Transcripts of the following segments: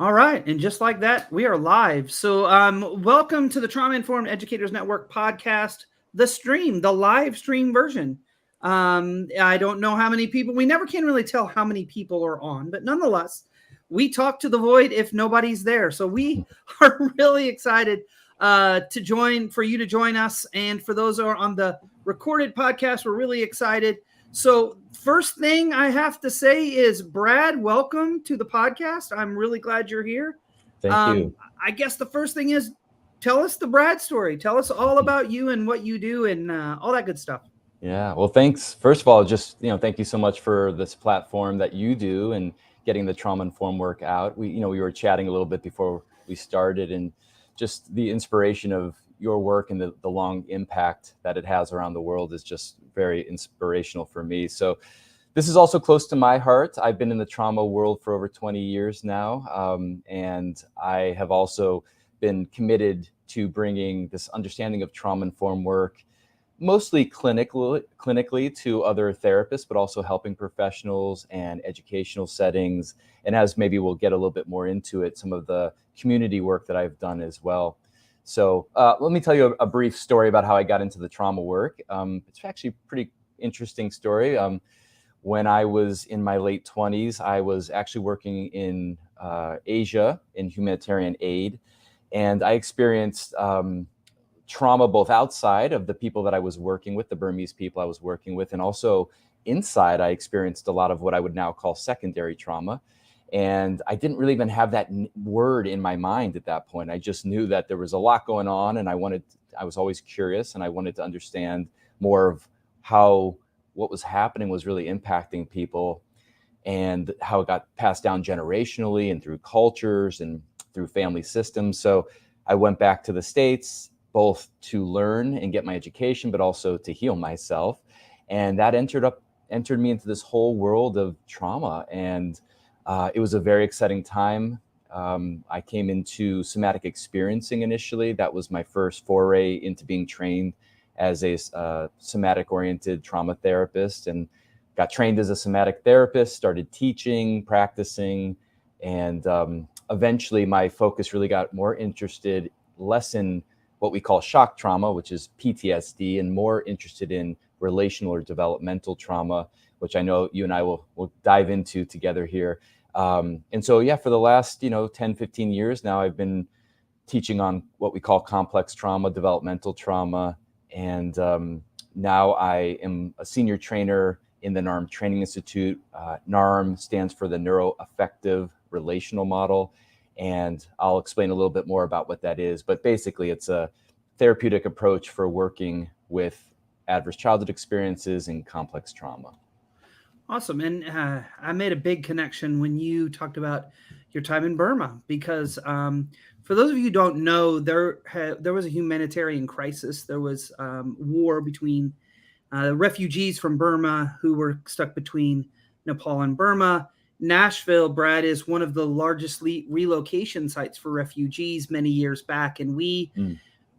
All right. And just like that, we are live. So, welcome to the Trauma Informed Educators Network podcast, the live stream version. I don't know how many people, we never can really tell how many people are on, but nonetheless, we talk to the void if nobody's there. So, we are really excited for you to join us. And for those who are on the recorded podcast, we're really excited. So, first thing I have to say is, Brad, welcome to the podcast. I'm really glad you're here. Thank you. I guess the first thing is, tell us the Brad story. Tell us all about you and what you do and all that good stuff. Yeah. Well, thanks. First of all, just, thank you so much for this platform that you do and getting the trauma informed work out. We were chatting a little bit before we started, and just the inspiration of your work and the long impact that it has around the world is just very inspirational for me. So this is also close to my heart. I've been in the trauma world for over 20 years now. And I have also been committed to bringing this understanding of trauma-informed work, mostly clinically to other therapists, but also helping professionals and educational settings. And as maybe we'll get a little bit more into it, some of the community work that I've done as well. So let me tell you a brief story about how I got into the trauma work. It's actually a pretty interesting story. When I was in my late 20s, I was actually working in Asia in humanitarian aid, and I experienced trauma both outside of the people that I was working with, the Burmese people I was working with, and also inside. I experienced a lot of what I would now call secondary trauma. And I didn't really even have that word in my mind at that point. I just knew that there was a lot going on, and I was always curious, and I wanted to understand more of how what was happening was really impacting people and how it got passed down generationally and through cultures and through family systems. So I went back to the States, both to learn and get my education, but also to heal myself. And that entered me into this whole world of trauma. And it was a very exciting time. I came into Somatic Experiencing initially. That was my first foray into being trained as a somatic-oriented trauma therapist, and got trained as a somatic therapist, started teaching, practicing, and eventually my focus really got more interested, less in what we call shock trauma, which is PTSD, and more interested in relational or developmental trauma, which I know you and I will dive into together here. And so, yeah, for the last, 10, 15 years now, I've been teaching on what we call complex trauma, developmental trauma. And now I am a senior trainer in the NARM Training Institute. NARM stands for the Neuroaffective Relational Model. And I'll explain a little bit more about what that is. But basically, it's a therapeutic approach for working with adverse childhood experiences and complex trauma. Awesome. And I made a big connection when you talked about your time in Burma, because for those of you who don't know, there was a humanitarian crisis. There was war between refugees from Burma who were stuck between Nepal and Burma. Nashville, Brad, is one of the largest relocation sites for refugees many years back. And we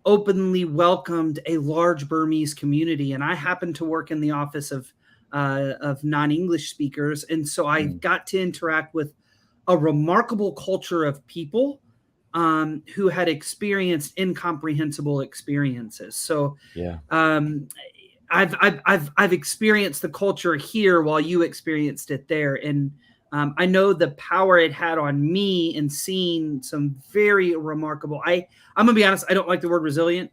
openly welcomed a large Burmese community. And I happened to work in the office of non-English speakers. And so I got to interact with a remarkable culture of people who had experienced incomprehensible experiences. So yeah. I've experienced the culture here while you experienced it there. And I know the power it had on me in seeing some very remarkable, I'm going to be honest, I don't like the word resilient.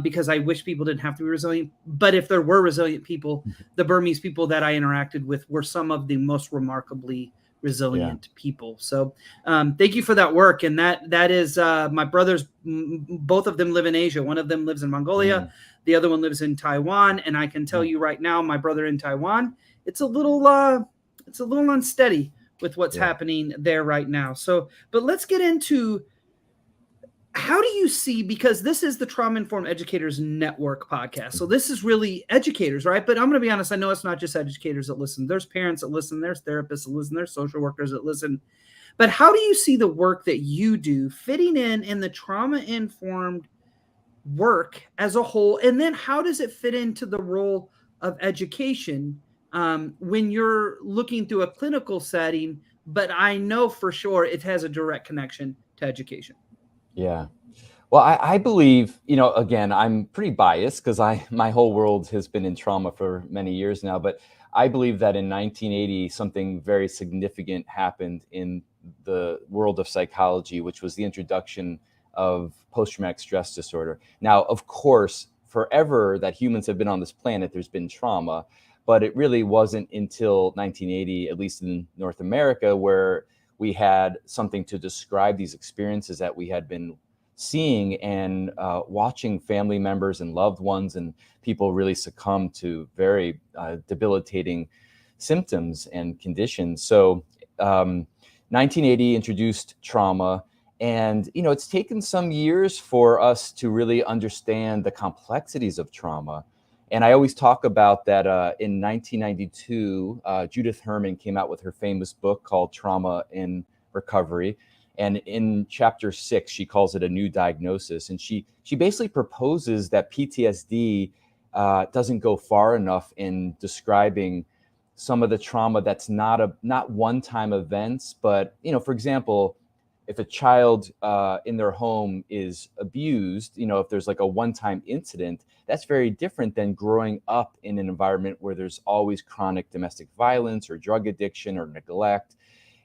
Because I wish people didn't have to be resilient. But if there were resilient people, the Burmese people that I interacted with were some of the most remarkably resilient people. So thank you for that work. And that is my brothers, both of them live in Asia. One of them lives in Mongolia. The other one lives in Taiwan. And I can tell you right now, my brother in Taiwan, it's a little unsteady with what's happening there right now. So, but let's get into, how do you see, because this is the Trauma Informed Educators Network podcast. So this is really educators, right? But I'm going to be honest, I know it's not just educators that listen. There's parents that listen, there's therapists that listen, there's social workers that listen. But how do you see the work that you do fitting in the trauma informed work as a whole? And then how does it fit into the role of education when you're looking through a clinical setting but I know for sure it has a direct connection to education. Yeah. Well, I believe, again, I'm pretty biased because my whole world has been in trauma for many years now, but I believe that in 1980, something very significant happened in the world of psychology, which was the introduction of post-traumatic stress disorder. Now, of course, forever that humans have been on this planet, there's been trauma, but it really wasn't until 1980, at least in North America, where we had something to describe these experiences that we had been seeing and watching family members and loved ones and people really succumb to very debilitating symptoms and conditions. So 1980 introduced trauma, and it's taken some years for us to really understand the complexities of trauma. And I always talk about that in 1992, Judith Herman came out with her famous book called Trauma in Recovery. And in chapter 6, she calls it a new diagnosis. And she basically proposes that PTSD doesn't go far enough in describing some of the trauma that's not one-time events, but for example, if a child in their home is abused, if there's like a one-time incident, that's very different than growing up in an environment where there's always chronic domestic violence or drug addiction or neglect.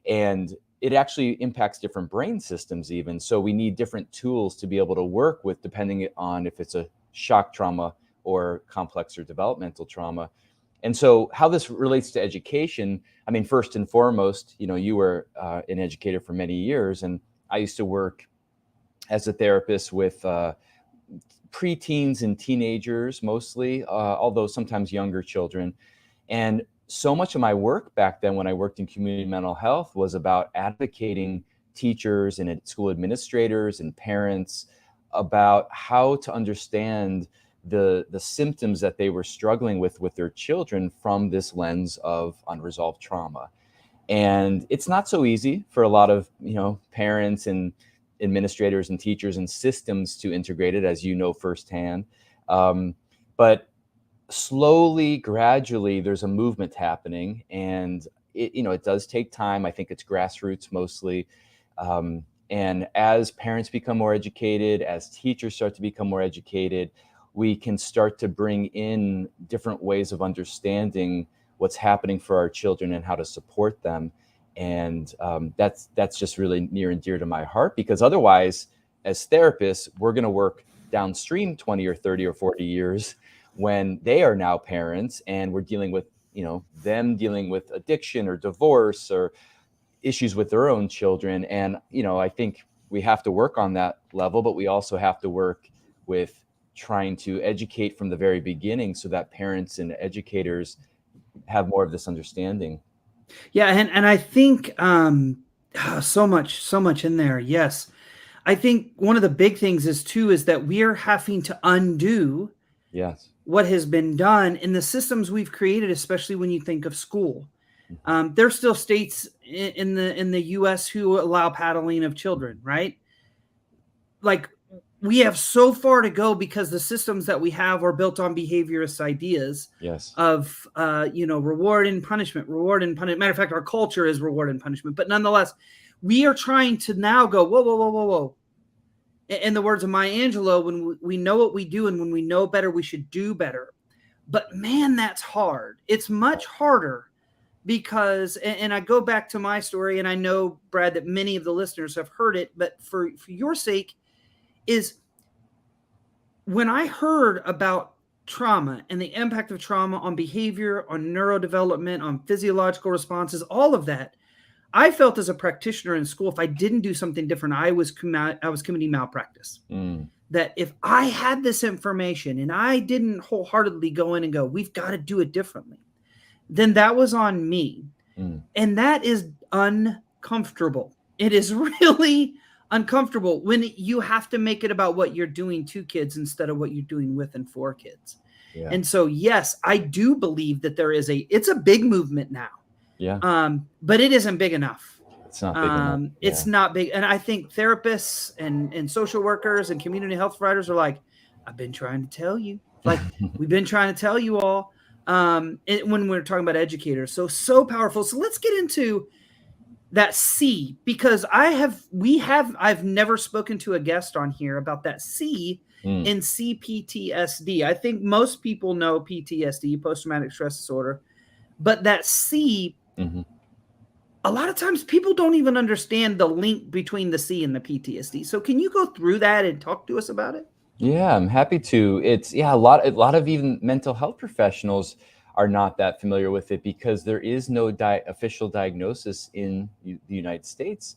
And it actually impacts different brain systems even. So we need different tools to be able to work with, depending on if it's a shock trauma or complex or developmental trauma. And so how this relates to education, I mean, first and foremost, you were an educator for many years, and I used to work as a therapist with preteens and teenagers mostly, although sometimes younger children. And so much of my work back then when I worked in community mental health was about advocating teachers and school administrators and parents about how to understand the symptoms that they were struggling with their children from this lens of unresolved trauma. And it's not so easy for a lot of parents and administrators and teachers and systems to integrate it, as firsthand. But slowly, gradually, there's a movement happening, and it does take time. I think it's grassroots mostly. And as parents become more educated, as teachers start to become more educated, we can start to bring in different ways of understanding what's happening for our children and how to support them. And that's just really near and dear to my heart, because otherwise, as therapists, we're going to work downstream 20 or 30 or 40 years when they are now parents, and we're dealing with, them dealing with addiction or divorce or issues with their own children. And, I think we have to work on that level, but we also have to work with trying to educate from the very beginning so that parents and educators have more of this understanding. Yeah, and I think so much in there. Yes. I think one of the big things is that we are having to undo Yes. what has been done in the systems we've created, especially when you think of school. There's still states in the US who allow paddling of children, right? Like, we have so far to go because the systems that we have are built on behaviorist ideas. Yes. Of reward and punishment. Matter of fact, our culture is reward and punishment. But nonetheless, we are trying to now go, whoa. In the words of Maya Angelou, when we know what we do and when we know better, we should do better. But man, that's hard. It's much harder because, and I go back to my story, and I know, Brad, that many of the listeners have heard it, but for your sake, is when I heard about trauma and the impact of trauma on behavior, on neurodevelopment, on physiological responses, all of that, I felt as a practitioner in school, if I didn't do something different, I was committing malpractice. That if I had this information and I didn't wholeheartedly go in and go, we've got to do it differently, then that was on me. And that is uncomfortable. It is really uncomfortable when you have to make it about what you're doing to kids instead of what you're doing with and for kids. Yeah. And so, yes, I do believe that it's a big movement now. Yeah. But it isn't big enough. It's not big enough. Yeah. It's not big. And I think therapists and social workers and community health providers are like, I've been trying to tell you. Like, we've been trying to tell you all when we're talking about educators. So powerful. So let's get into that C, because I've never spoken to a guest on here about that C in CPTSD. I think most people know PTSD, post-traumatic stress disorder, but that C, a lot of times people don't even understand the link between the C and the PTSD. So can you go through that and talk to us about it? Yeah, I'm happy to. It's a lot of even mental health professionals are not that familiar with it because there is no official diagnosis in the United States.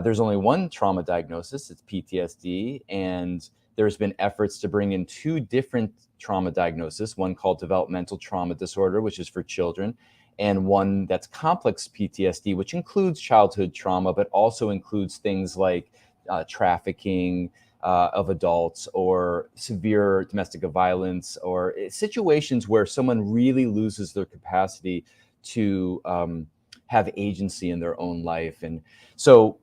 There's only one trauma diagnosis, it's PTSD, and there's been efforts to bring in two different trauma diagnoses, one called developmental trauma disorder, which is for children, and one that's complex PTSD, which includes childhood trauma, but also includes things like trafficking of adults or severe domestic violence or situations where someone really loses their capacity to have agency in their own life. And so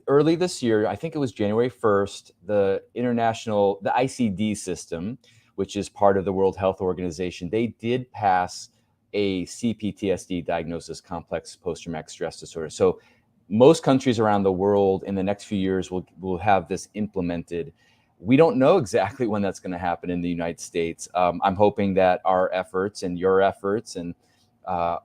early this year, I think it was January 1st, the ICD system, which is part of the World Health Organization, they did pass a CPTSD diagnosis, complex post-traumatic stress disorder. So most countries around the world in the next few years will have this implemented. We don't know exactly when that's going to happen in the United States. I'm hoping that our efforts and your efforts and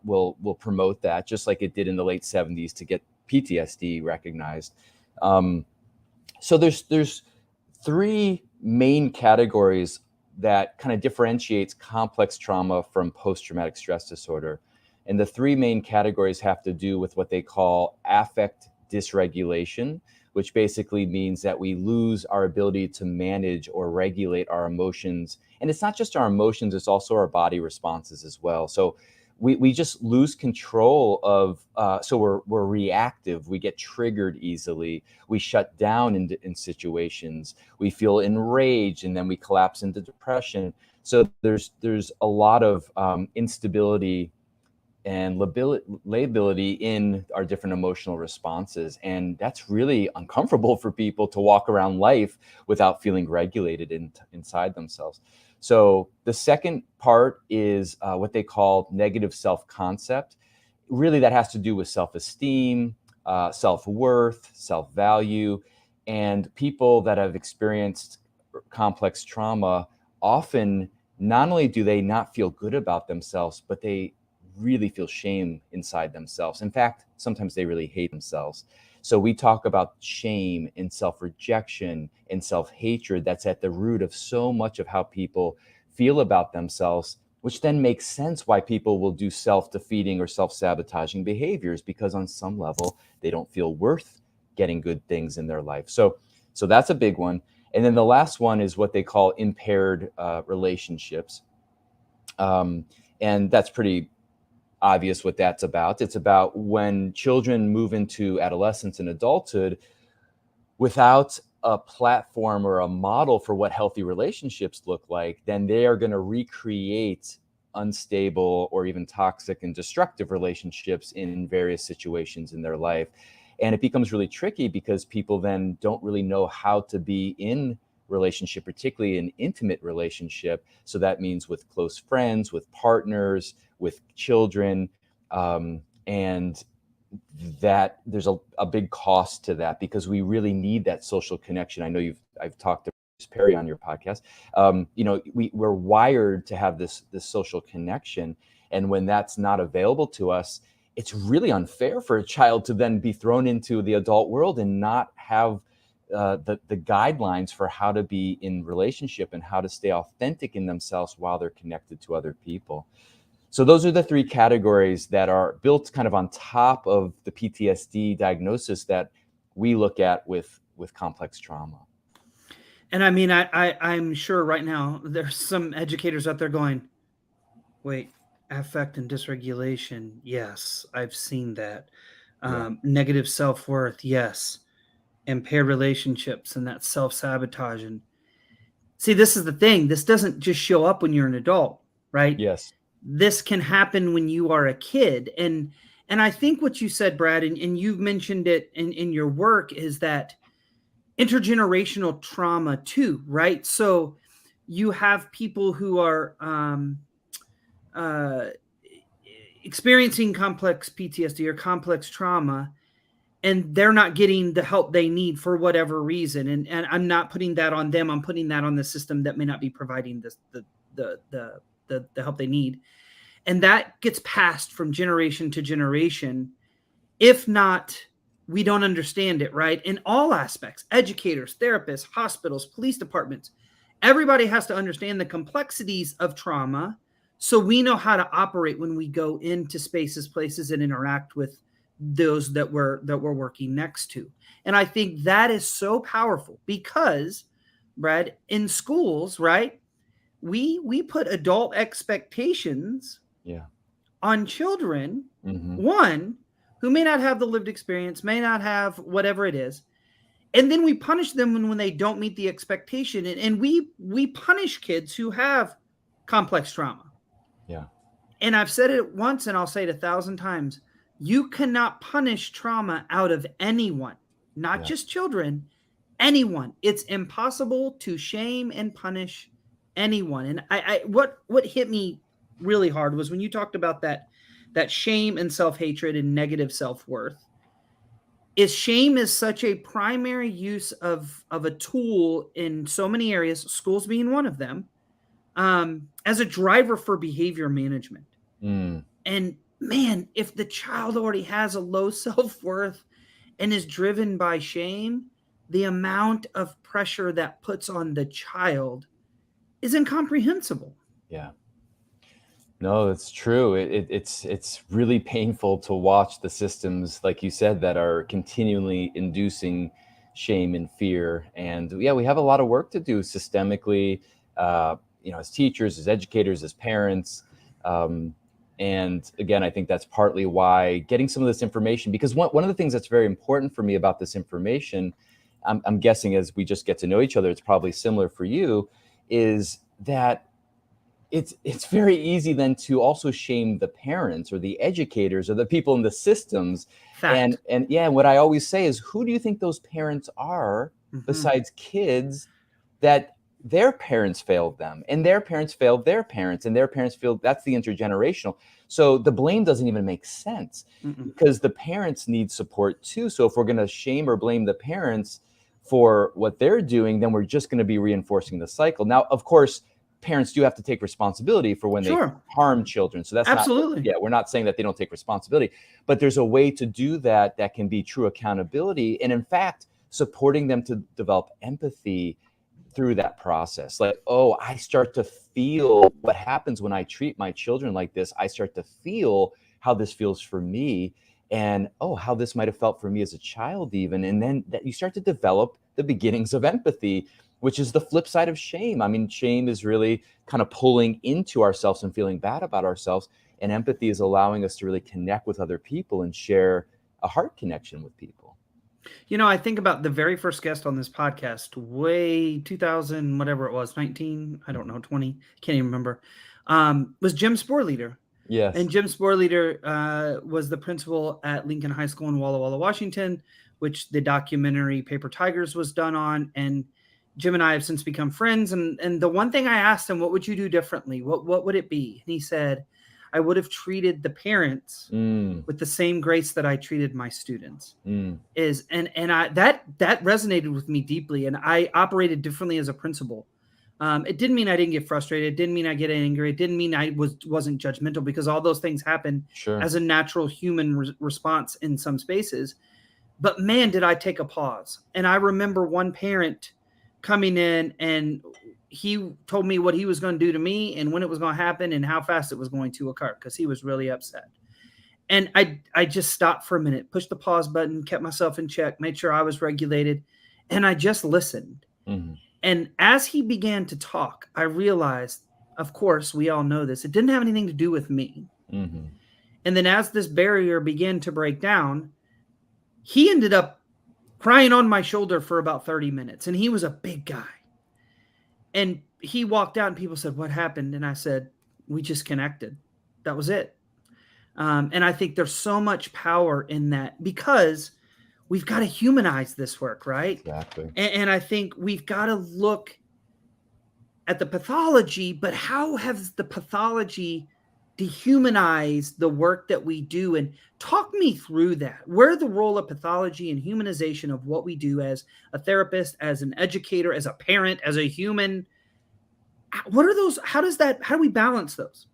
will promote that, just like it did in the late 70s to get PTSD recognized. So there's three main categories that kind of differentiates complex trauma from post-traumatic stress disorder. And the three main categories have to do with what they call affect dysregulation, which basically means that we lose our ability to manage or regulate our emotions. And it's not just our emotions, it's also our body responses as well. So we just lose control of, so we're reactive, we get triggered easily, we shut down in situations, we feel enraged, and then we collapse into depression. So there's a lot of instability and lability in our different emotional responses. And that's really uncomfortable for people to walk around life without feeling regulated inside themselves. So the second part is what they call negative self-concept. Really, that has to do with self-esteem, self-worth, self-value. And people that have experienced complex trauma often, not only do they not feel good about themselves, but they really feel shame inside themselves. In fact, sometimes they really hate themselves. So we talk about shame and self-rejection and self-hatred. That's at the root of so much of how people feel about themselves, which then makes sense why people will do self-defeating or self-sabotaging behaviors, because on some level, they don't feel worth getting good things in their life. So that's a big one. And then the last one is what they call impaired relationships. And that's pretty obvious what that's about. It's about when children move into adolescence and adulthood without a platform or a model for what healthy relationships look like, then they are going to recreate unstable or even toxic and destructive relationships in various situations in their life. And it becomes really tricky because people then don't really know how to be in relationship, particularly an intimate relationship. So that means with close friends, with partners, with children, and that there's a big cost to that, because we really need that social connection. I know I've talked to Perry on your podcast. We're wired to have this social connection, and when that's not available to us, it's really unfair for a child to then be thrown into the adult world and not have the guidelines for how to be in relationship and how to stay authentic in themselves while they're connected to other people. So those are the three categories that are built kind of on top of the PTSD diagnosis that we look at with complex trauma. And I mean, I'm sure right now there's some educators out there going, wait, affect and dysregulation. Yes, I've seen that. Negative self-worth. Yes. Impaired relationships and that self-sabotage. And see, this is the thing. This doesn't just show up when you're an adult, right? Yes. This can happen when you are a kid. And I think what you said, Brad, and you've mentioned it in your work, is that intergenerational trauma too, right? So you have people who are experiencing complex PTSD or complex trauma, and they're not getting the help they need for whatever reason. And I'm not putting that on them. I'm putting that on the system that may not be providing the help they need. And that gets passed from generation to generation. If not, we don't understand it, right? In all aspects, educators, therapists, hospitals, police departments, everybody has to understand the complexities of trauma so we know how to operate when we go into spaces, places, and interact with those that we're working next to. And I think that is so powerful because, Brad, in schools, right, we put adult expectations on children, one, who may not have the lived experience, may not have whatever it is. And then we punish them when they don't meet the expectation. And we punish kids who have complex trauma. Yeah. And I've said it once and I'll say it 1,000 times. You cannot punish trauma out of anyone, not just children, anyone. It's impossible to shame and punish anyone. And what hit me really hard was when you talked about that shame and self-hatred and negative self-worth. Shame is such a primary use of a tool in so many areas, schools being one of them, as a driver for behavior management. And man, if the child already has a low self-worth and is driven by shame, the amount of pressure that puts on the child is incomprehensible. Yeah. No, it's true. It's really painful to watch the systems, like you said, that are continually inducing shame and fear. And yeah, we have a lot of work to do systemically, as teachers, as educators, as parents. And again, I think that's partly why getting some of this information, because one of the things that's very important for me about this information, I'm guessing as we just get to know each other, it's probably similar for you, is that it's very easy then to also shame the parents or the educators or the people in the systems. Fact. And yeah, what I always say is, who do you think those parents are besides kids that their parents failed them and their parents failed their parents and their parents failed? That's the intergenerational. So the blame doesn't even make sense because the parents need support too. So if we're going to shame or blame the parents for what they're doing, then we're just going to be reinforcing the cycle. Now, of course, parents do have to take responsibility for when they harm children. So that's absolutely we're not saying that they don't take responsibility, but there's a way to do that can be true accountability. And in fact, supporting them to develop empathy through that process. Like, oh, I start to feel what happens when I treat my children like this. I start to feel how this feels for me and, oh, how this might have felt for me as a child even. And then that you start to develop the beginnings of empathy, which is the flip side of shame. I mean, shame is really kind of pulling into ourselves and feeling bad about ourselves. And empathy is allowing us to really connect with other people and share a heart connection with people. I think about the very first guest on this podcast, way 2000, whatever it was, 19, I don't know, 20, can't even remember, was Jim Sporleader. Yes. And Jim Sporleader was the principal at Lincoln High School in Walla Walla, Washington, which the documentary Paper Tigers was done on. And Jim and I have since become friends. And the one thing I asked him, what would you do differently? What would it be? And he said, I would have treated the parents with the same grace that I treated my students. That resonated with me deeply. And I operated differently as a principal. It didn't mean I didn't get frustrated. It didn't mean I get angry. It didn't mean I wasn't judgmental, because all those things happen as a natural human response in some spaces. But man, did I take a pause. And I remember one parent coming in and he told me what he was going to do to me and when it was going to happen and how fast it was going to occur, because he was really upset. And I just stopped for a minute, pushed the pause button, kept myself in check, made sure I was regulated, and I just listened. And as he began to talk, I realized, of course, we all know this, it didn't have anything to do with me. And then as this barrier began to break down, he ended up crying on my shoulder for about 30 minutes. And he was a big guy. And he walked out and people said, what happened? And I said, we just connected. That was it. And I think there's so much power in that, because we've got to humanize this work, right? Exactly. And I think we've got to look at the pathology, but how has the pathology dehumanize the work that we do. And talk me through that. Where the role of pathology and humanization of what we do as a therapist, as an educator, as a parent, as a human, what are those? How do we balance those?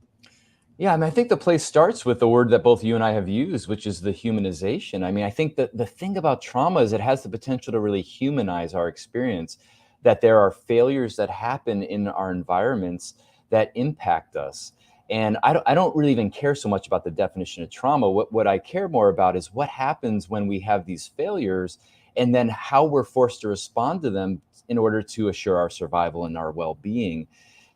Yeah, I mean, I think the place starts with the word that both you and I have used, which is the humanization. I mean, I think that the thing about trauma is it has the potential to really humanize our experience, that there are failures that happen in our environments that impact us. And I don't really even care so much about the definition of trauma. What I care more about is what happens when we have these failures and then how we're forced to respond to them in order to assure our survival and our well-being.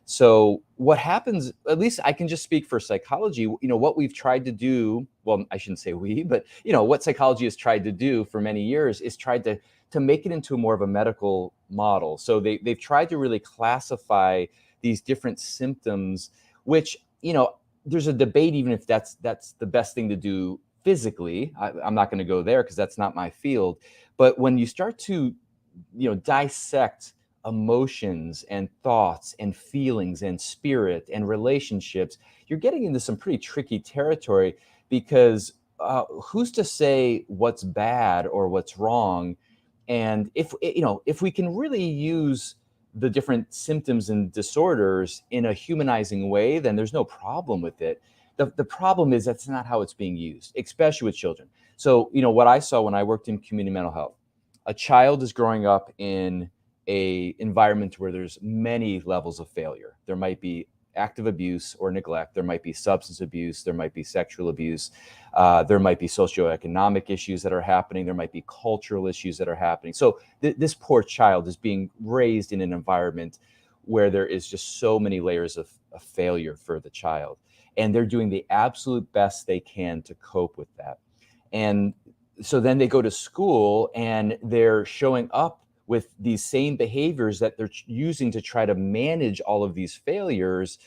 So what happens, at least I can just speak for psychology, what we've tried to do, well, I shouldn't say we, but what psychology has tried to do for many years is tried to make it into more of a medical model. So they've tried to really classify these different symptoms, which, there's a debate, even if that's the best thing to do physically. I'm not going to go there because that's not my field. But when you start to, dissect emotions and thoughts and feelings and spirit and relationships, you're getting into some pretty tricky territory, because who's to say what's bad or what's wrong? And if we can really use the different symptoms and disorders in a humanizing way, then there's no problem with it. The problem is that's not how it's being used, especially with children. So, what I saw when I worked in community mental health, a child is growing up in a environment where there's many levels of failure. There might be active abuse or neglect. There might be substance abuse. There might be sexual abuse. There might be socioeconomic issues that are happening. There might be cultural issues that are happening. So this poor child is being raised in an environment where there is just so many layers of failure for the child. And they're doing the absolute best they can to cope with that. And so then they go to school and they're showing up with these same behaviors that they're using to try to manage all of these failures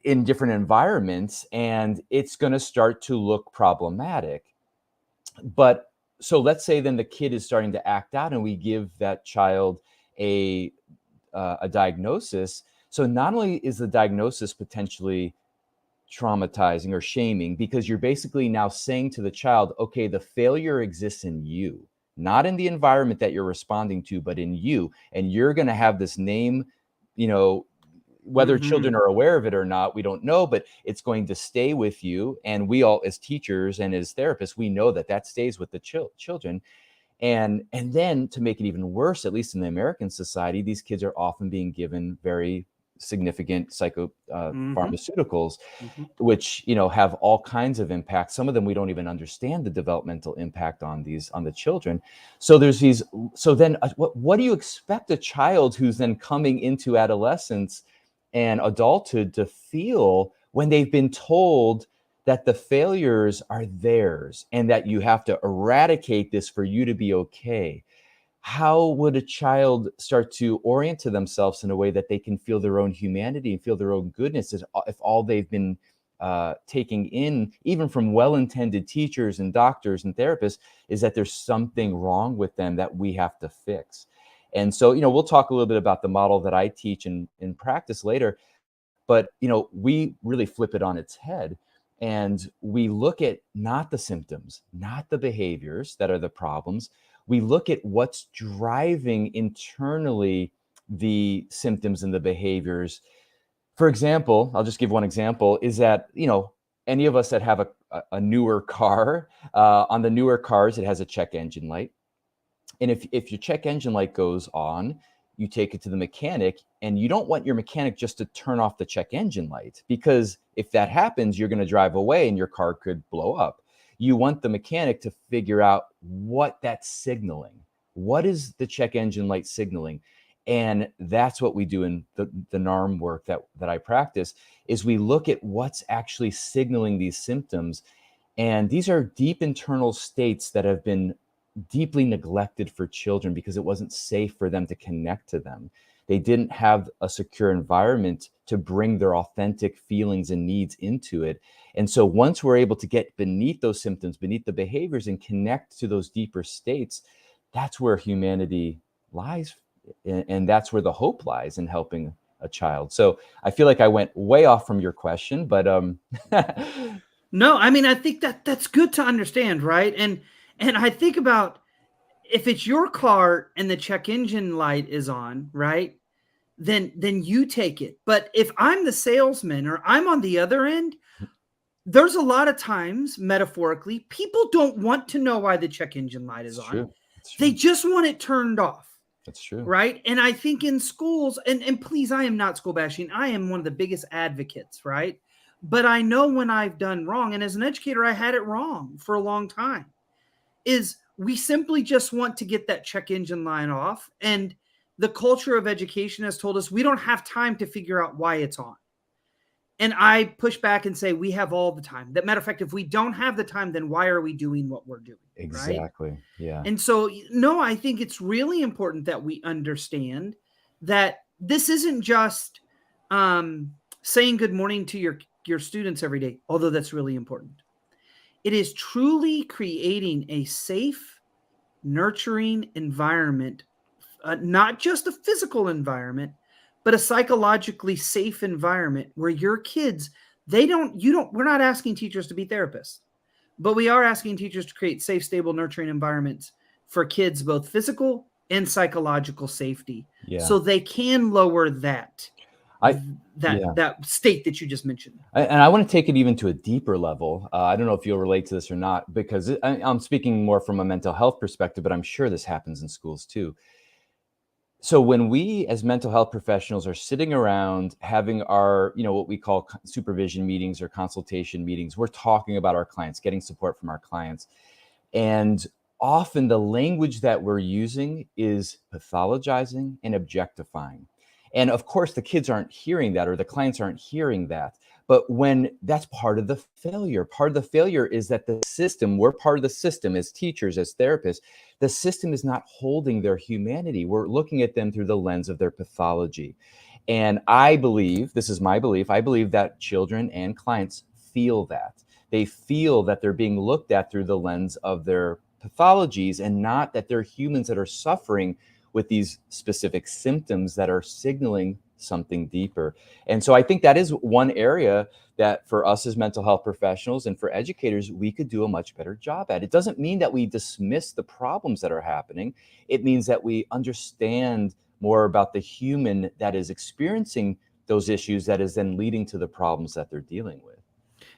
in different environments, and it's going to start to look problematic. But so let's say then the kid is starting to act out, and we give that child a diagnosis. So not only is the diagnosis potentially traumatizing or shaming, because you're basically now saying to the child, okay, the failure exists in you, not in the environment that you're responding to, but in you. And you're going to have this name, whether children are aware of it or not, we don't know, but it's going to stay with you. And we all, as teachers and as therapists, we know that stays with the children. And then to make it even worse, at least in the American society, these kids are often being given very significant pharmaceuticals, which have all kinds of impacts. Some of them we don't even understand the developmental impact on the children. So there's these. So then, what do you expect a child who's then coming into adolescence and adulthood to feel when they've been told that the failures are theirs and that you have to eradicate this for you to be okay? How would a child start to orient to themselves in a way that they can feel their own humanity and feel their own goodness if all they've been taking in, even from well-intended teachers and doctors and therapists, is that there's something wrong with them that we have to fix? And so, we'll talk a little bit about the model that I teach in practice later, but, we really flip it on its head. And we look at not the symptoms, not the behaviors that are the problems. We look at what's driving internally the symptoms and the behaviors. For example, I'll just give one example, is that, any of us that have a newer car, on the newer cars, it has a check engine light. And if your check engine light goes on, you take it to the mechanic, and you don't want your mechanic just to turn off the check engine light, because if that happens, you're going to drive away and your car could blow up. You want the mechanic to figure out what that's signaling. What is the check engine light signaling? And that's what we do in the NARM work that I practice, is we look at what's actually signaling these symptoms. And these are deep internal states that have been deeply neglected for children because it wasn't safe for them to connect to them. They didn't have a secure environment to bring their authentic feelings and needs into it. And so once we're able to get beneath those symptoms, beneath the behaviors, and connect to those deeper states, that's where humanity lies. And that's where the hope lies, in helping a child. So I feel like I went way off from your question, but No, I mean, I think that's good to understand, right? And I think about, if it's your car and the check engine light is on, right? Then you take it. But if I'm the salesman or I'm on the other end, there's a lot of times, metaphorically, people don't want to know why the check engine light is it's on. true. It's They true. just want it turned off. That's true. Right. And I think in schools, and please, I am not school bashing. I am one of the biggest advocates, right? But I know when I've done wrong, and as an educator, I had it wrong for a long time, is we simply just want to get that check engine line off. And the culture of education has told us we don't have time to figure out why it's on. And I push back and say we have all the time. That matter of fact, if we don't have the time, then why are we doing what we're doing? Exactly. Right? Yeah. And so, no, I think it's really important that we understand that this isn't just saying good morning to your students every day, although that's really important. It is truly creating a safe, nurturing environment, not just a physical environment, but a psychologically safe environment where your kids, we're not asking teachers to be therapists, but we are asking teachers to create safe, stable, nurturing environments for kids, both physical and psychological safety, so they can lower that state that you just mentioned. And I want to take it even to a deeper level. I don't know if you'll relate to this or not, because I'm speaking more from a mental health perspective, but I'm sure this happens in schools too. So when we as mental health professionals are sitting around having our, what we call supervision meetings or consultation meetings, we're talking about our clients, getting support from our clients. And often the language that we're using is pathologizing and objectifying. And of course, the kids aren't hearing that, or the clients aren't hearing that. But when that's part of the failure is that the system, we're part of the system as teachers, as therapists, the system is not holding their humanity. We're looking at them through the lens of their pathology. And I believe, this is my belief, I believe that children and clients feel that. They feel that they're being looked at through the lens of their pathologies, and not that they're humans that are suffering with these specific symptoms that are signaling something deeper. And so I think that is one area that for us as mental health professionals and for educators, we could do a much better job at. It doesn't mean that we dismiss the problems that are happening. It means that we understand more about the human that is experiencing those issues, that is then leading to the problems that they're dealing with.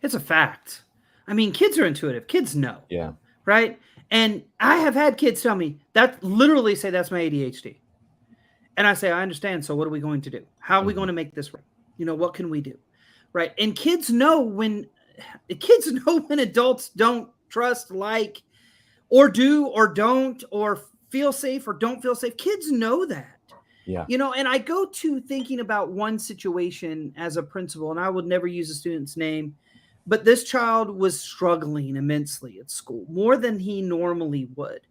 It's a fact. I mean, kids are intuitive. Kids know. Yeah. Right? And I have had kids tell me that, literally say, that's my ADHD. And I say, I understand. So what are we going to do? How are we going to make this right? What can we do? Right? And kids know when adults don't trust, like, or do, or don't, or feel safe, or don't feel safe. Kids know that. Yeah. And I go to thinking about one situation as a principal, and I would never use a student's name, but this child was struggling immensely at school, more than he normally would.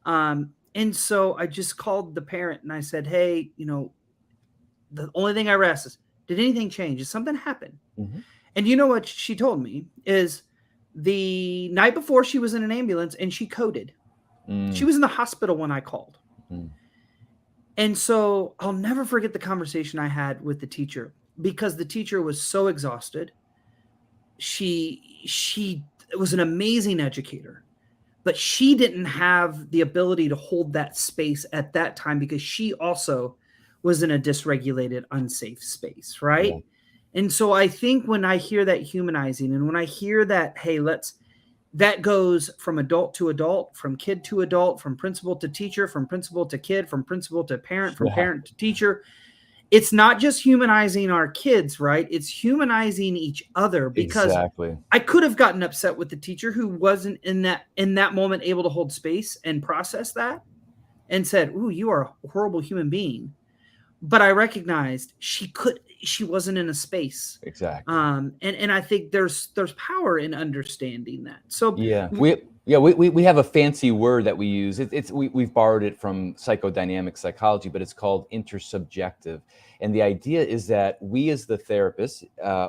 And so I just called the parent and I said, hey, the only thing I asked is, did anything change? Did something happen? Mm-hmm. And you know what she told me is, the night before she was in an ambulance and she coded. She was in the hospital when I called. And so I'll never forget the conversation I had with the teacher, because the teacher was so exhausted. She was an amazing educator, but she didn't have the ability to hold that space at that time, because she also was in a dysregulated, unsafe space, right? Yeah. And so I think when I hear that humanizing, and when I hear that, hey, that goes from adult to adult, from kid to adult, from principal to teacher, from principal to kid, from principal to parent, from parent to teacher. It's not just humanizing our kids, right? It's humanizing each other, because exactly. I could have gotten upset with the teacher who wasn't in that moment able to hold space and process that, and said, "Ooh, you are a horrible human being." But I recognized she wasn't in a space. Exactly. And I think there's power in understanding that. So yeah, we have a fancy word that we use. We've borrowed it from psychodynamic psychology, but it's called intersubjective. And the idea is that we as the therapists,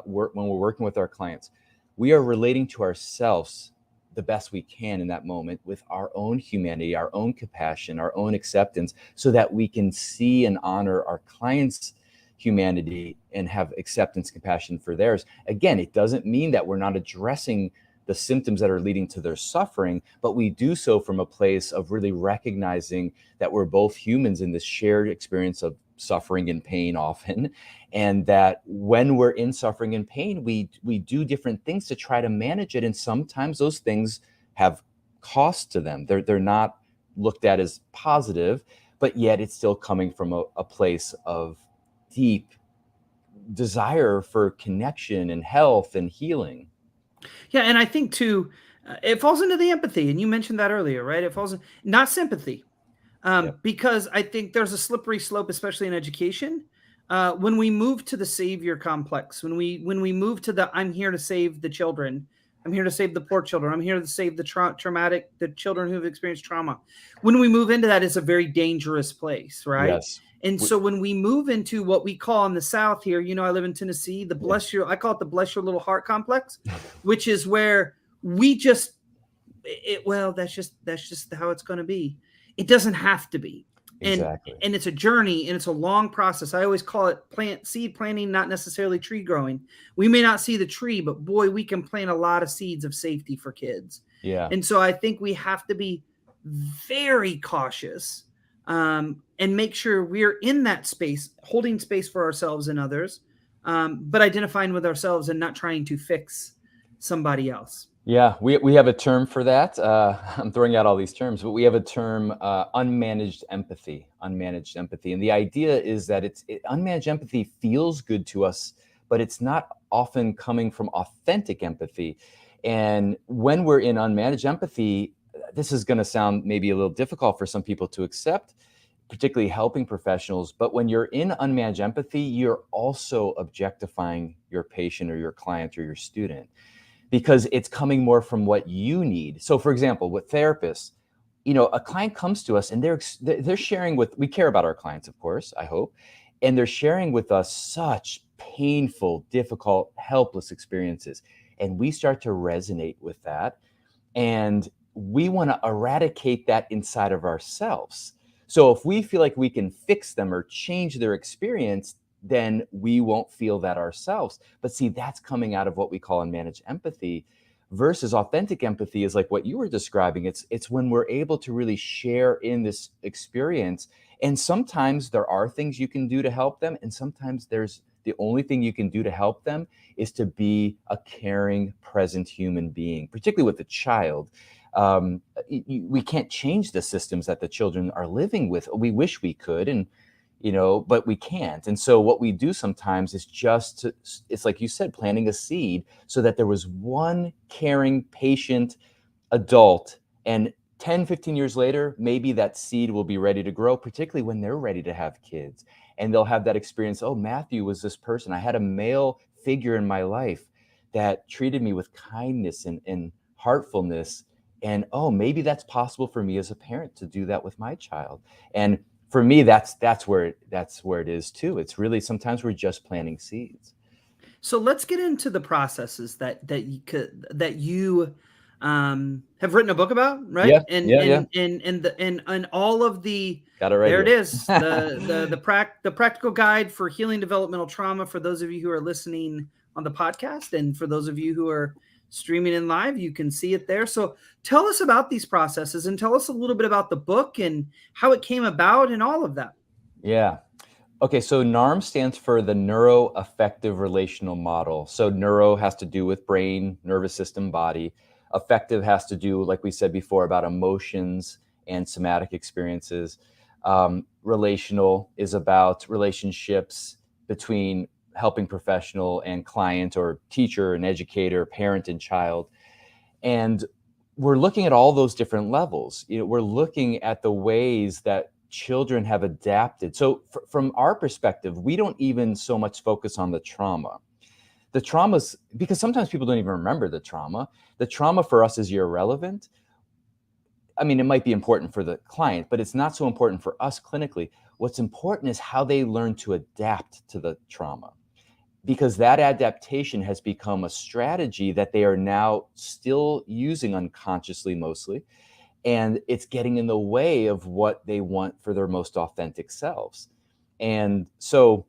when we're working with our clients, we are relating to ourselves the best we can in that moment with our own humanity, our own compassion, our own acceptance, so that we can see and honor our clients' humanity and have acceptance, compassion for theirs. Again, it doesn't mean that we're not addressing the symptoms that are leading to their suffering, but we do so from a place of really recognizing that we're both humans in this shared experience of suffering and pain often, and that when we're in suffering and pain, we do different things to try to manage it, and sometimes those things have cost to them. They're not looked at as positive, but yet it's still coming from a place of deep desire for connection and health and healing. Yeah, and I think too, it falls into the empathy, and you mentioned that earlier, right? It falls in, not sympathy, Yep. because I think there's a slippery slope, especially in education. When we move to the savior complex, when we move to the I'm here to save the children, I'm here to save the poor children, I'm here to save the traumatic, the children who've experienced trauma. When we move into that, it's a very dangerous place, right? Yes. And so when we move into what we call in the South here, I live in Tennessee, I call it the bless your little heart complex, which is where we just, well, that's just how it's going to be. It doesn't have to be. Exactly. And it's a journey, and it's a long process. I always call it seed planting, not necessarily tree growing. We may not see the tree, but boy, we can plant a lot of seeds of safety for kids. Yeah. And so I think we have to be very cautious, and make sure we're in that space, holding space for ourselves and others, but identifying with ourselves and not trying to fix somebody else. Yeah, we have a term for that. I'm throwing out all these terms, but we have a term, unmanaged empathy. Unmanaged empathy, and the idea is that unmanaged empathy feels good to us, but it's not often coming from authentic empathy. And when we're in unmanaged empathy, this is going to sound maybe a little difficult for some people to accept, particularly helping professionals. But when you're in unmanaged empathy, you're also objectifying your patient or your client or your student, because it's coming more from what you need. So for example, with therapists, a client comes to us and they're sharing we care about our clients, of course, I hope, and they're sharing with us such painful, difficult, helpless experiences. And we start to resonate with that. And we want to eradicate that inside of ourselves. So if we feel like we can fix them or change their experience, then we won't feel that ourselves. But see, that's coming out of what we call unmanaged empathy, versus authentic empathy is like what you were describing. It's when we're able to really share in this experience. And sometimes there are things you can do to help them. And sometimes the only thing you can do to help them is to be a caring, present human being, particularly with a child. We can't change the systems that the children are living with. We wish we could, but we can't. And so what we do sometimes is it's like you said, planting a seed so that there was one caring, patient adult, and 10, 15 years later, maybe that seed will be ready to grow, particularly when they're ready to have kids. And they'll have that experience. Oh, Matthew was this person. I had a male figure in my life that treated me with kindness and heartfulness. And oh, maybe that's possible for me as a parent to do that with my child. And for me, that's where it is too. It's really, sometimes we're just planting seeds. So let's get into the processes that you have written a book about, right? Yeah, yeah. And all of the, Got it right there it here. is, the practical guide for healing developmental trauma, for those of you who are listening on the podcast, and for those of you who are streaming in live, you can see it there. So tell us about these processes, and tell us a little bit about the book and how it came about and all of that. Yeah. Okay, so NARM stands for the Neuroaffective Relational Model. So neuro has to do with brain, nervous system, body. Affective has to do, like we said before, about emotions and somatic experiences. Relational is about relationships between helping professional and client, or teacher and educator, parent and child. And we're looking at all those different levels. We're looking at the ways that children have adapted. So from our perspective, we don't even so much focus on the trauma. The traumas, because sometimes people don't even remember the trauma. The trauma for us is irrelevant. I mean, it might be important for the client, but it's not so important for us clinically. What's important is how they learn to adapt to the trauma, because that adaptation has become a strategy that they are now still using unconsciously mostly. And it's getting in the way of what they want for their most authentic selves. And so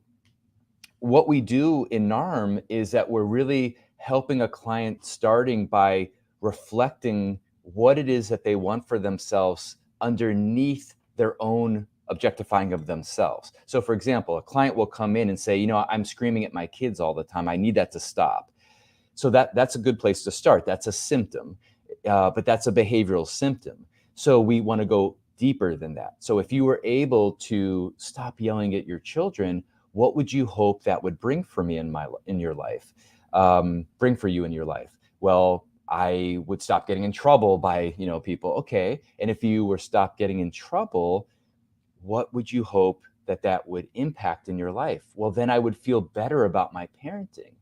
what we do in NARM is that we're really helping a client starting by reflecting what it is that they want for themselves underneath their own objectifying of themselves. So for example, a client will come in and say, you know, I'm screaming at my kids all the time. I need that to stop. So that's a good place to start. That's a symptom, but that's a behavioral symptom. So we want to go deeper than that. So if you were able to stop yelling at your children, what would you hope that would bring for me in your life? Bring for you in your life? Well, I would stop getting in trouble by, you know, people. Okay, and if you were stop getting in trouble, what would you hope that that would impact in your life? Well, then I would feel better about my parenting.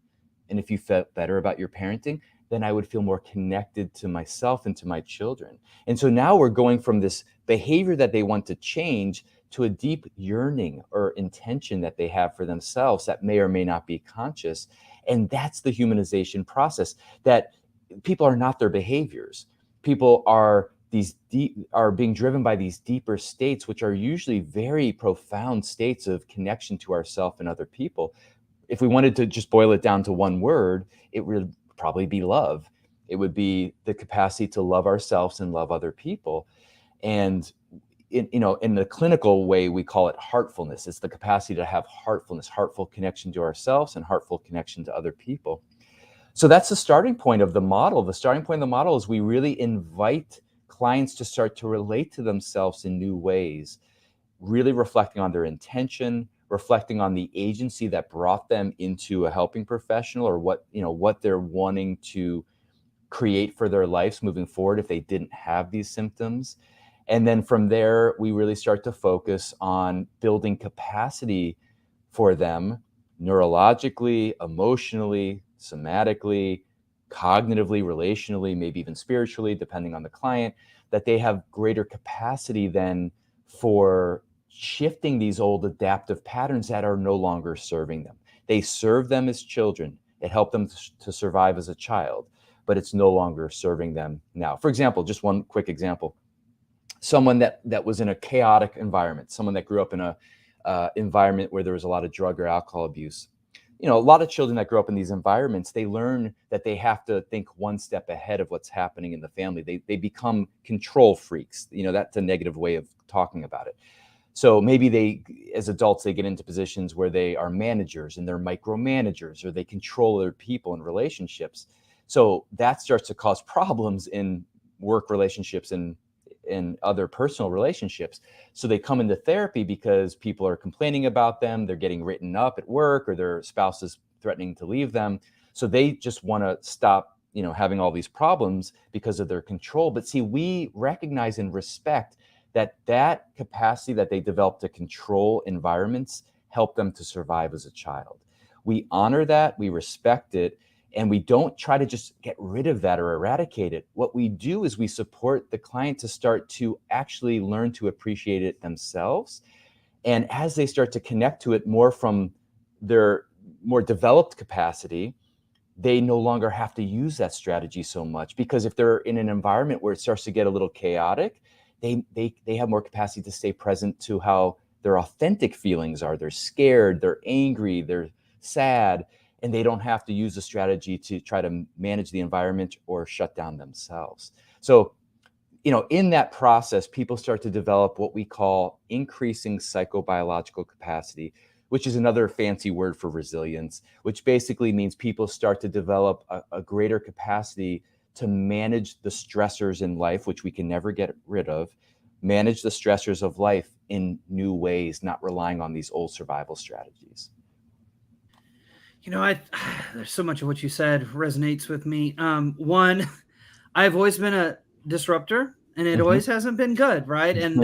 And if you felt better about your parenting, then I would feel more connected to myself and to my children. And so now we're going from this behavior that they want to change to a deep yearning or intention that they have for themselves that may or may not be conscious. And that's the humanization process, that people are not their behaviors. People are being driven by these deeper states, which are usually very profound states of connection to ourselves and other people. If we wanted to just boil it down to one word, it would probably be love. It would be the capacity to love ourselves and love other people. And in the clinical way, we call it heartfulness. It's the capacity to have heartfulness, heartful connection to ourselves and heartful connection to other people. So that's the starting point of the model. The starting point of the model is we really invite clients to start to relate to themselves in new ways, really reflecting on their intention, reflecting on the agency that brought them into a helping professional, or what they're wanting to create for their lives moving forward if they didn't have these symptoms. And then from there, we really start to focus on building capacity for them neurologically, emotionally, somatically, cognitively, relationally, maybe even spiritually, depending on the client, that they have greater capacity then for shifting these old adaptive patterns that are no longer serving them. They serve them as children. It helped them to survive as a child, but it's no longer serving them now. For example, just one quick example. Someone that was in a chaotic environment, someone that grew up in a environment where there was a lot of drug or alcohol abuse. A lot of children that grow up in these environments, they learn that they have to think one step ahead of what's happening in the family. They become control freaks. That's a negative way of talking about it. So maybe as adults, they get into positions where they are managers and they're micromanagers, or they control other people and relationships. So that starts to cause problems in work relationships and in other personal relationships. So they come into therapy because people are complaining about them, they're getting written up at work, or their spouse is threatening to leave them. So they just want to stop, having all these problems because of their control. But see, we recognize and respect that capacity that they develop to control environments help them to survive as a child. We honor that, we respect it, and we don't try to just get rid of that or eradicate it. What we do is we support the client to start to actually learn to appreciate it themselves. And as they start to connect to it more from their more developed capacity, they no longer have to use that strategy so much, because if they're in an environment where it starts to get a little chaotic, they have more capacity to stay present to how their authentic feelings are. They're scared, they're angry, they're sad, and they don't have to use a strategy to try to manage the environment or shut down themselves. So, in that process, people start to develop what we call increasing psychobiological capacity, which is another fancy word for resilience, which basically means people start to develop a greater capacity to manage the stressors in life, which we can never get rid of, manage the stressors of life in new ways, not relying on these old survival strategies. There's so much of what you said resonates with me. One, I've always been a disruptor, and it always hasn't been good, right? And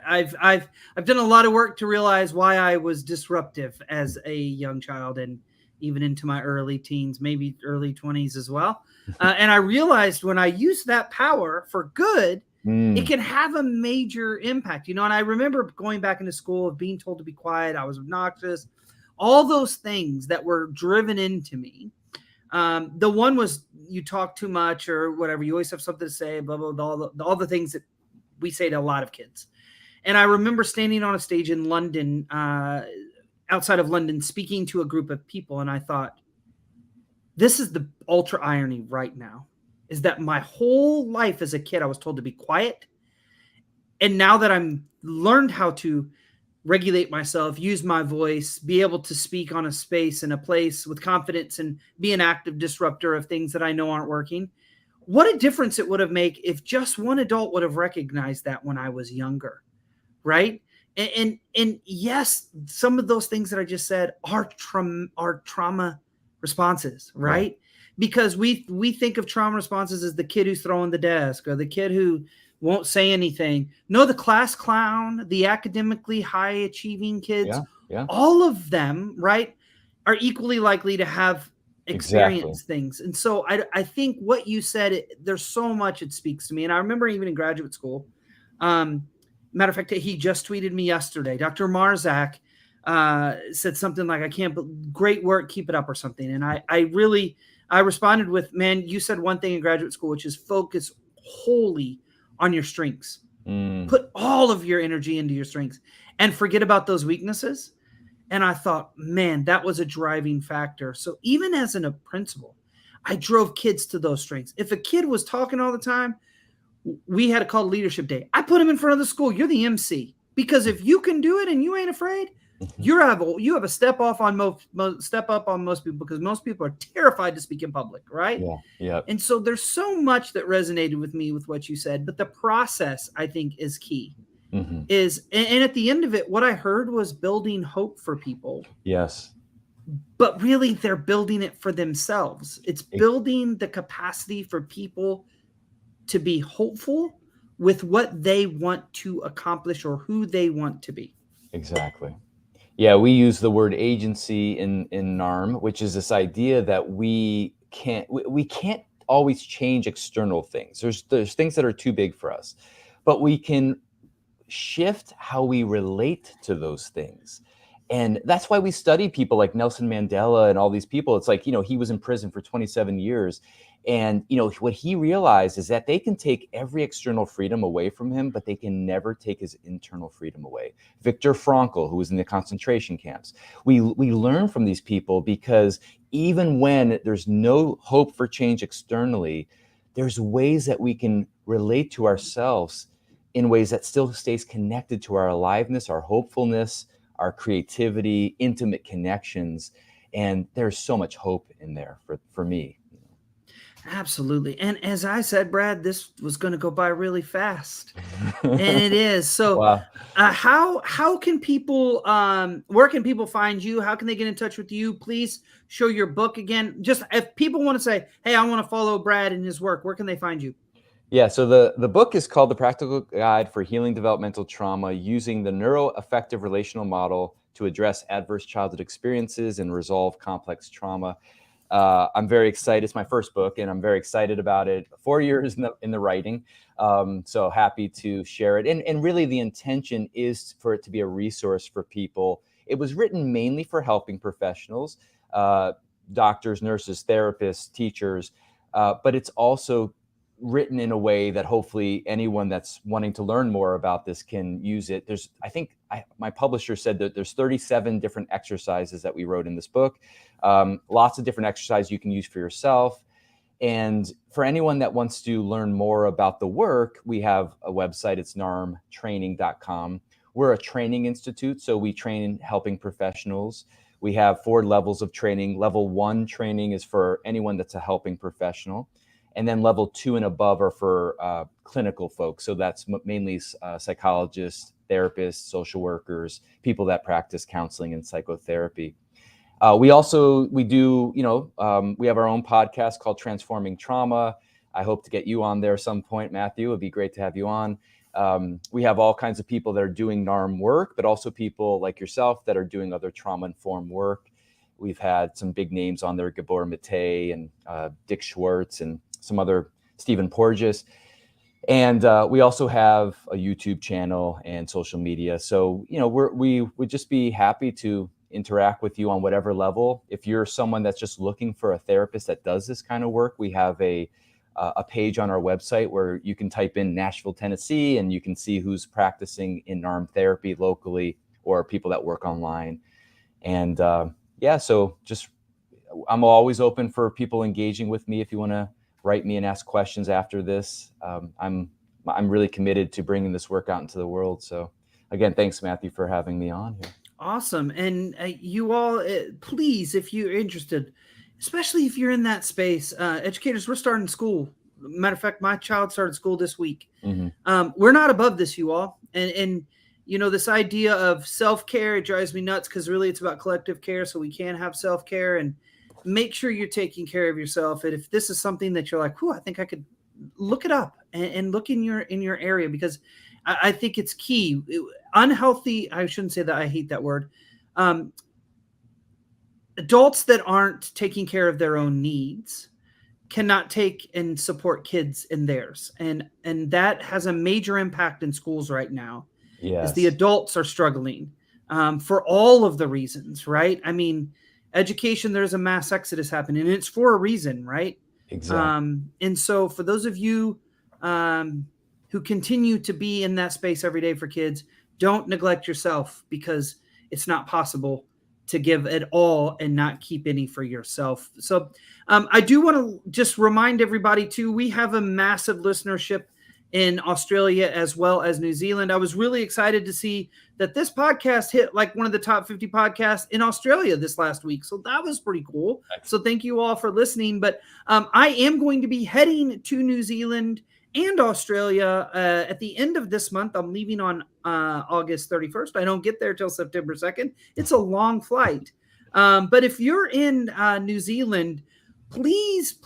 I've done a lot of work to realize why I was disruptive as a young child, and even into my early teens, maybe early 20s as well. And I realized when I use that power for good, it can have a major impact, and I remember going back into school of being told to be quiet. I was obnoxious, all those things that were driven into me. The one was you talk too much or whatever. You always have something to say, blah, blah, blah, all the things that we say to a lot of kids. And I remember standing on a stage in London outside of London speaking to a group of people, and I thought, this is the ultra irony right now, is that my whole life as a kid, I was told to be quiet. And now that I'm learned how to regulate myself, use my voice, be able to speak on a space and a place with confidence and be an active disruptor of things that I know aren't working, what a difference it would have made if just one adult would have recognized that when I was younger, right? And yes, some of those things that I just said are trauma responses, right? Yeah. Because we think of trauma responses as the kid who's throwing the desk or the kid who won't say anything. No, the class clown, the academically high achieving kids, all of them, right, are equally likely to have experience things. And so I think what you said, there's so much it speaks to me. And I remember even in graduate school, matter of fact, he just tweeted me yesterday. Dr. Marzak said something like, great work, keep it up or something. And I responded with, man, you said one thing in graduate school, which is focus wholly on your strengths. Put all of your energy into your strengths and forget about those weaknesses. And I thought, man, that was a driving factor. So even as a principal, I drove kids to those strengths. If a kid was talking all the time, we had a call leadership day. I put him in front of the school. You're the MC, because if you can do it and you ain't afraid, you have a step up on most people, because most people are terrified to speak in public, right? Yeah. And so there's so much that resonated with me with what you said, but the process I think is key. And at the end of it, what I heard was building hope for people. Yes. But really, they're building it for themselves. It's building the capacity for people to be hopeful with what they want to accomplish or who they want to be. Exactly. Yeah, we use the word agency in NARM, which is this idea that we can't always change external things. There's things that are too big for us, but we can shift how we relate to those things. And that's why we study people like Nelson Mandela and all these people. It's like, he was in prison for 27 years. And, what he realized is that they can take every external freedom away from him, but they can never take his internal freedom away. Viktor Frankl, who was in the concentration camps. We learn from these people because even when there's no hope for change externally, there's ways that we can relate to ourselves in ways that still stays connected to our aliveness, our hopefulness, our creativity, intimate connections. And there's so much hope in there for me. Absolutely. And as I said, Brad, this was going to go by really fast. And it is. So wow. How can people, where can people find you? How can they get in touch with you? Please show your book again. Just if people want to say, hey, I want to follow Brad and his work, where can they find you? Yeah, so the book is called The Practical Guide for Healing Developmental Trauma Using the Neuroaffective Relational Model to Address Adverse Childhood Experiences and Resolve Complex Trauma. I'm very excited. It's my first book, and I'm very excited about it. 4 years in the writing, so happy to share it. And really, the intention is for it to be a resource for people. It was written mainly for helping professionals, doctors, nurses, therapists, teachers, but it's also written in a way that hopefully anyone that's wanting to learn more about this can use it. My publisher said that there's 37 different exercises that we wrote in this book. Lots of different exercises you can use for yourself. And for anyone that wants to learn more about the work, we have a website. It's narmtraining.com. We're a training institute, so we train helping professionals. We have 4 levels of training. Level 1 training is for anyone that's a helping professional. And then level 2 and above are for clinical folks. So that's mainly psychologists, therapists, social workers, people that practice counseling and psychotherapy. We have our own podcast called Transforming Trauma. I hope to get you on there some point, Matthew. It'd be great to have you on. We have all kinds of people that are doing NARM work, but also people like yourself that are doing other trauma-informed work. We've had some big names on there, Gabor Mate and Dick Schwartz and some other Stephen Porges. And we also have a YouTube channel and social media. So, we would just be happy to interact with you on whatever level. If you're someone that's just looking for a therapist that does this kind of work, we have a page on our website where you can type in Nashville, Tennessee, and you can see who's practicing in NARM therapy locally or people that work online. And yeah, so just I'm always open for people engaging with me. If you want to write me and ask questions after this, I'm really committed to bringing this work out into the world. So again, thanks, Matthew, for having me on here. Awesome. And you all, please, if you're interested, especially if you're in that space, educators, we're starting school. Matter of fact, my child started school this week. We're not above this, you all. And you know, this idea of self-care, it drives me nuts because really it's about collective care. So we can have self-care and make sure you're taking care of yourself. And if this is something that you're like, whew, I think I could look it up and look in your area, because I think it's key. Unhealthy, I shouldn't say that, I hate that word. Adults that aren't taking care of their own needs cannot take and support kids in theirs. And that has a major impact in schools right now. Yes. As the adults are struggling for all of the reasons, right? I mean, education, there's a mass exodus happening, and it's for a reason, right? Exactly. And so for those of you who continue to be in that space every day for kids, don't neglect yourself, because it's not possible to give it all and not keep any for yourself. So I do want to just remind everybody too, we have a massive listenership in Australia as well as New Zealand. I was really excited to see that this podcast hit like one of the top 50 podcasts in Australia this last week. So that was pretty cool. So thank you all for listening. But I am going to be heading to New Zealand and Australia at the end of this month. I'm leaving on August 31st. I don't get there till September 2nd. It's a long flight. But if you're in New Zealand, please,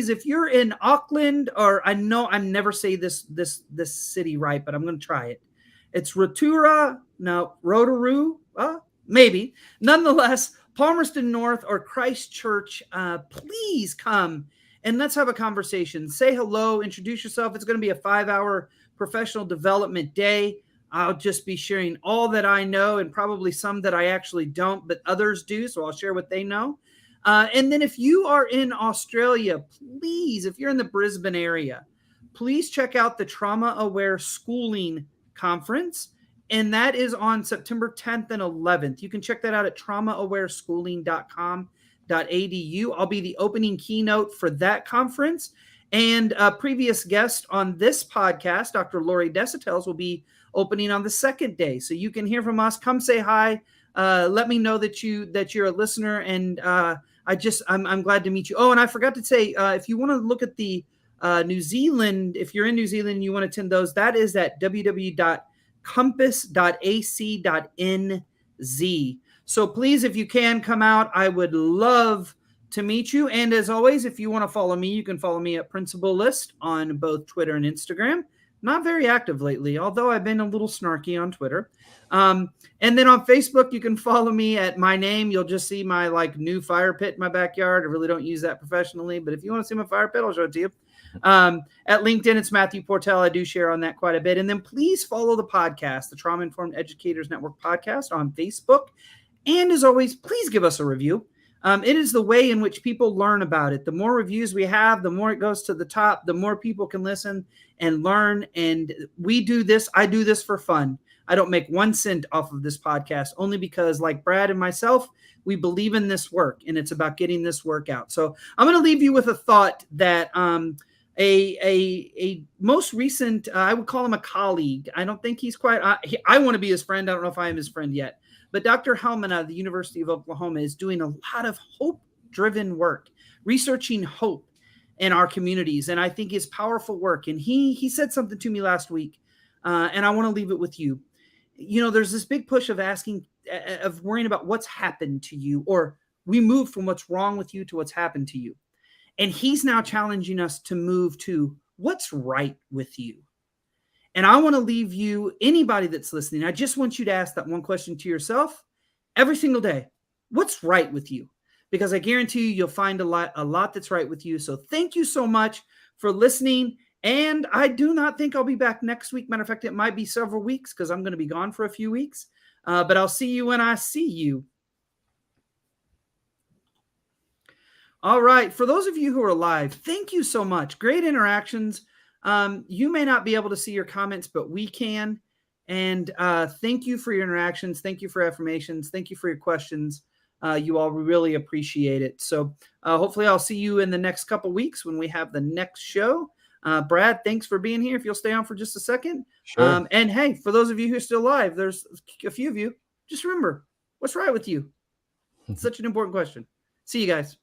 if you're in Auckland, or I know I never say this city right, but I'm going to try it. It's Rotorua, maybe. Nonetheless, Palmerston North or Christchurch, please come and let's have a conversation. Say hello, introduce yourself. It's going to be a 5-hour professional development day. I'll just be sharing all that I know and probably some that I actually don't, but others do. So I'll share what they know. And then if you are in Australia, please, if you're in the Brisbane area, please check out the Trauma Aware Schooling Conference. And that is on September 10th and 11th. You can check that out at traumaawareschooling.com.au. I'll be the opening keynote for that conference. And a previous guest on this podcast, Dr. Lori Desitels, will be opening on the second day. So you can hear from us. Come say hi. Let me know that you're a listener. And I'm glad to meet you. Oh, and I forgot to say, if you want to look at the New Zealand, if you're in New Zealand and you want to attend those, that is at www.compass.ac.nz. So please, if you can come out, I would love to meet you. And as always, if you want to follow me, you can follow me at Principal List on both Twitter and Instagram. Not very active lately, although I've been a little snarky on Twitter. And then on Facebook, you can follow me at my name. You'll just see my new fire pit in my backyard. I really don't use that professionally, but if you want to see my fire pit, I'll show it to you. At LinkedIn, it's Matthew Portell. I do share on that quite a bit. And then please follow the podcast, the Trauma Informed Educators Network podcast on Facebook. And as always, please give us a review. It is the way in which people learn about it. The more reviews we have, the more it goes to the top, the more people can listen and learn. And we do this. I do this for fun. I don't make 1 cent off of this podcast, only because, like Brad and myself, we believe in this work, and it's about getting this work out. So I'm going to leave you with a thought that a most recent, I would call him a colleague. I don't think he's quite, I want to be his friend. I don't know if I am his friend yet. But Dr. Hellman out of the University of Oklahoma is doing a lot of hope-driven work, researching hope in our communities. And I think it's powerful work. And he said something to me last week, and I want to leave it with you. You know, there's this big push of worrying about what's happened to you, or we move from what's wrong with you to what's happened to you. And he's now challenging us to move to what's right with you. And I want to leave you, anybody that's listening, I just want you to ask that one question to yourself every single day. What's right with you? Because I guarantee you'll find a lot that's right with you. So thank you so much for listening. And I do not think I'll be back next week. Matter of fact, it might be several weeks because I'm going to be gone for a few weeks. But I'll see you when I see you. All right. For those of you who are live, thank you so much. Great interactions. You may not be able to see your comments, but we can. And thank you for your interactions. Thank you for affirmations. Thank you for your questions. You all really appreciate it. So hopefully I'll see you in the next couple weeks when we have the next show. Brad, thanks for being here. If you'll stay on for just a second. Sure. And hey, for those of you who are still alive, there's a few of you. Just remember, what's right with you? It's such an important question. See you guys.